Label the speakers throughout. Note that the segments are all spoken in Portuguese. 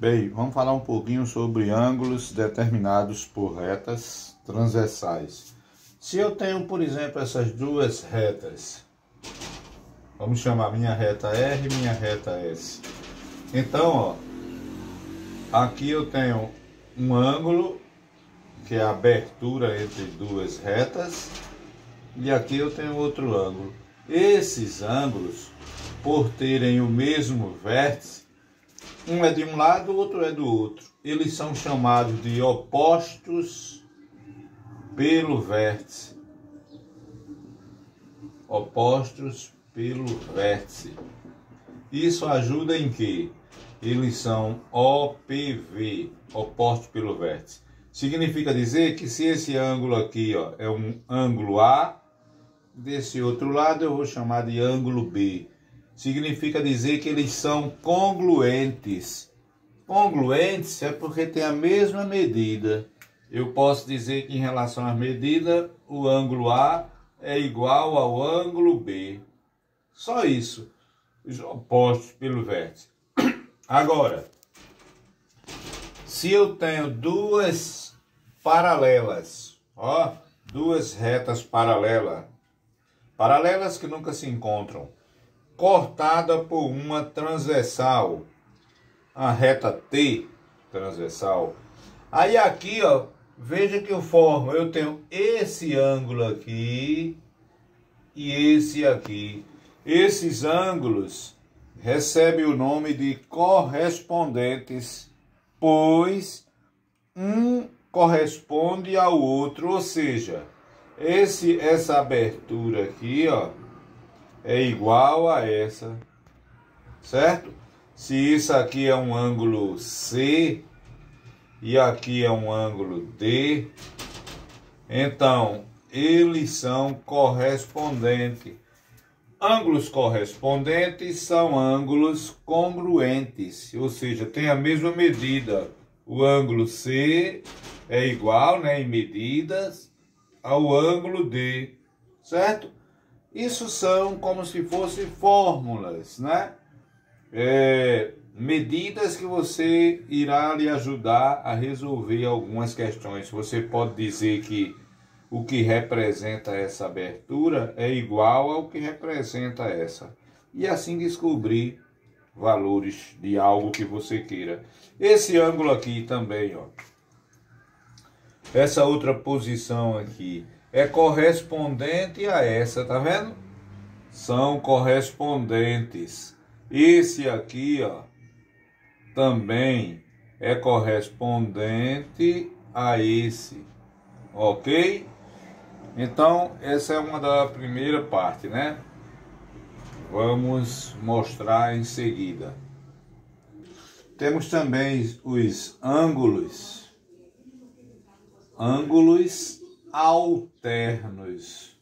Speaker 1: Bem, vamos falar um pouquinho sobre ângulos determinados por retas transversais. Se eu tenho, por exemplo, essas duas retas, vamos chamar minha reta R e minha reta S. Então, ó, aqui eu tenho um ângulo, que é a abertura entre duas retas, e aqui eu tenho outro ângulo. Esses ângulos, por terem o mesmo vértice, um é de um lado, o outro é do outro. Eles são chamados de opostos pelo vértice. Opostos pelo vértice. Isso ajuda em quê? Eles são OPV, opostos pelo vértice. Significa dizer que se esse ângulo aqui, ó, é um ângulo A, desse outro lado eu vou chamar de ângulo B. Significa dizer que eles são congruentes. Congruentes é porque tem a mesma medida. Eu posso dizer que em relação às medidas, o ângulo A é igual ao ângulo B. Só isso. Os opostos pelo vértice. Agora, se eu tenho duas paralelas, ó, duas retas paralelas que nunca se encontram, cortada por uma transversal, a reta T transversal. Aí aqui, ó, veja que eu tenho esse ângulo aqui e esse aqui. Esses ângulos recebem o nome de correspondentes, pois um corresponde ao outro, ou seja, essa abertura aqui, ó, é igual a essa, certo? Se isso aqui é um ângulo C e aqui é um ângulo D, então eles são correspondentes. Ângulos correspondentes são ângulos congruentes, ou seja, tem a mesma medida. O ângulo C é igual, né, em medidas ao ângulo D, certo? Isso são como se fossem fórmulas, né? Medidas que você irá lhe ajudar a resolver algumas questões. Você pode dizer que o que representa essa abertura é igual ao que representa essa. E assim descobrir valores de algo que você queira. Esse ângulo aqui também, ó. Essa outra posição aqui é correspondente a essa, tá vendo? São correspondentes. Esse aqui, ó, também é correspondente a esse, ok? Então, essa é uma da primeira parte, né? Vamos mostrar em seguida. Temos também os ângulos alternos.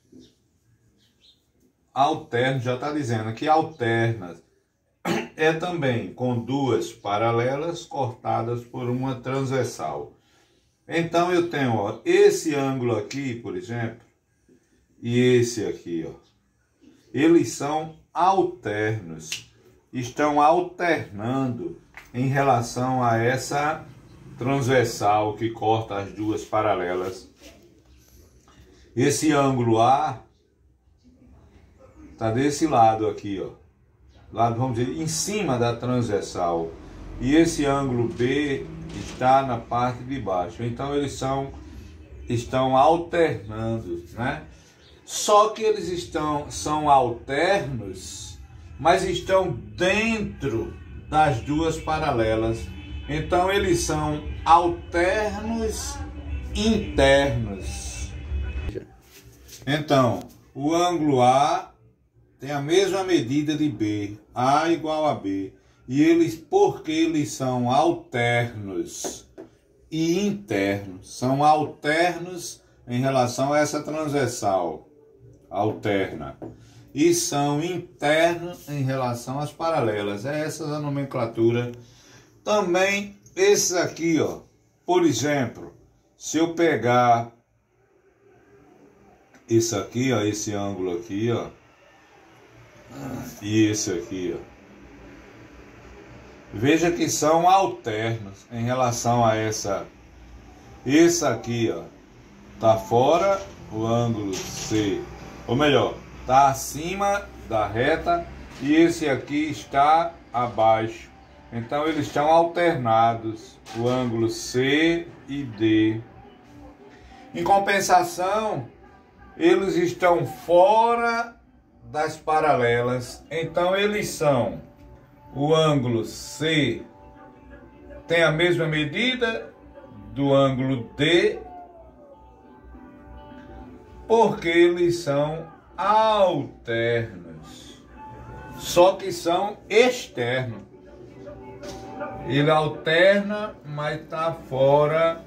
Speaker 1: Alternos, já está dizendo aqui, alternas. É também com duas paralelas cortadas por uma transversal. Então eu tenho, ó, esse ângulo aqui, por exemplo, e esse aqui, ó. Eles são alternos. Estão alternando em relação a essa transversal que corta as duas paralelas. Esse ângulo A está desse lado aqui, ó. Lado, vamos dizer, em cima da transversal. E esse ângulo B está na parte de baixo. Então eles estão alternando, né? Só que eles são alternos, mas estão dentro das duas paralelas. Então eles são alternos internos. Então, o ângulo A tem a mesma medida de B, A igual a B. E eles, porque eles são alternos e internos, são alternos em relação a essa transversal, alterna. E são internos em relação às paralelas. É essa a nomenclatura. Também esses aqui, ó, por exemplo, se eu pegar esse aqui, ó, esse ângulo aqui, ó, e esse aqui, ó, Veja que são alternos em relação a essa. Esse aqui, ó, tá fora o ângulo C, ou melhor, tá acima da reta, e esse aqui está abaixo. Então eles estão alternados, o ângulo C e D. Em compensação, eles estão fora das paralelas. Então eles são, o ângulo C tem a mesma medida do ângulo D, porque eles são alternos, só que são externos. Ele alterna, mas está fora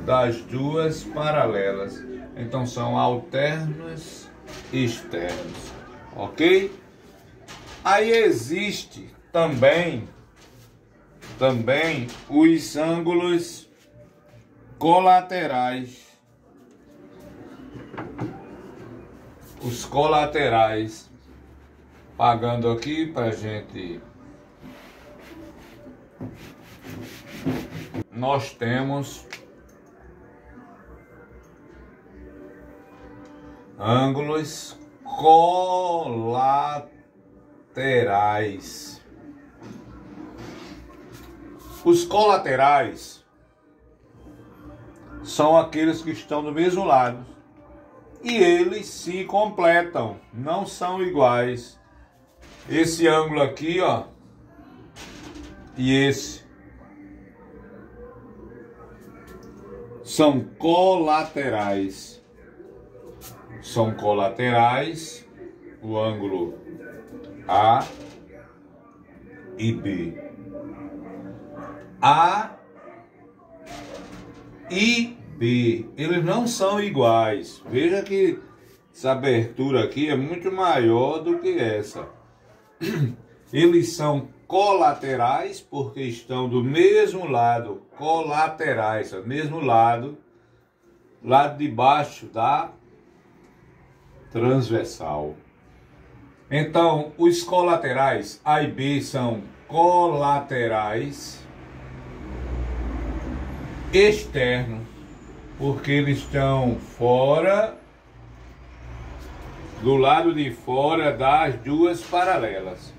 Speaker 1: das duas paralelas. Então são alternos externos, ok? Aí existe também os ângulos colaterais. Os colaterais, pagando aqui para gente, nós temos ângulos colaterais. Os colaterais são aqueles que estão do mesmo lado e eles se completam, não são iguais. Esse ângulo aqui, ó, e esse são colaterais. São colaterais, o ângulo A e B. A e B, eles não são iguais. Veja que essa abertura aqui é muito maior do que essa. Eles são colaterais porque estão do mesmo lado, colaterais, do mesmo lado de baixo da transversal. Então, os colaterais A e B são colaterais externos, porque eles estão fora, do lado de fora das duas paralelas.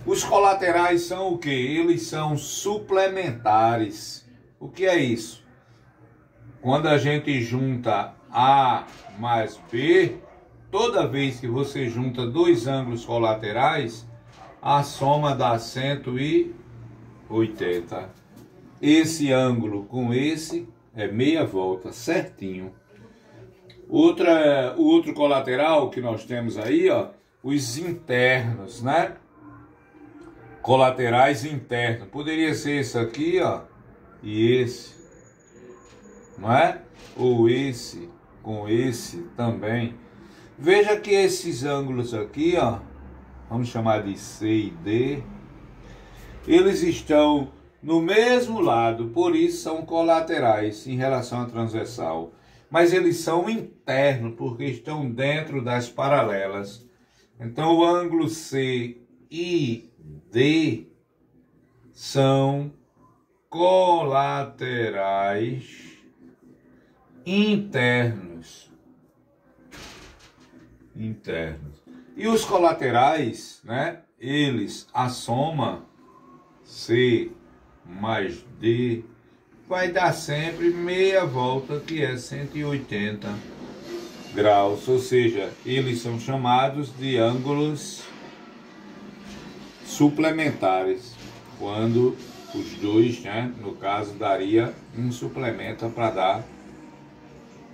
Speaker 1: Os colaterais são o que? Eles são suplementares. O que é isso? Quando a gente junta A mais B, toda vez que você junta dois ângulos colaterais, a soma dá 180. Esse ângulo com esse é meia volta, certinho. O outro colateral que nós temos aí, ó, os internos, né? Colaterais internos. Poderia ser esse aqui, ó, e esse, não é? Ou esse com esse também. Veja que esses ângulos aqui, ó, vamos chamar de C e D, eles estão no mesmo lado, por isso são colaterais em relação à transversal. Mas eles são internos, porque estão dentro das paralelas. Então o ângulo C e D são colaterais internos. E os colaterais, né? Eles, a soma C mais D vai dar sempre meia volta, que é 180 graus. Ou seja, eles são chamados de ângulos suplementares, quando os dois, né, no caso, daria um suplemento para dar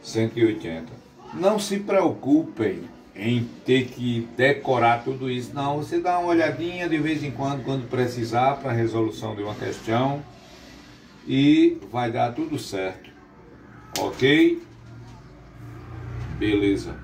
Speaker 1: 180. Não se preocupem em ter que decorar tudo isso, não. Você dá uma olhadinha de vez em quando precisar, para a resolução de uma questão, e vai dar tudo certo, ok? Beleza.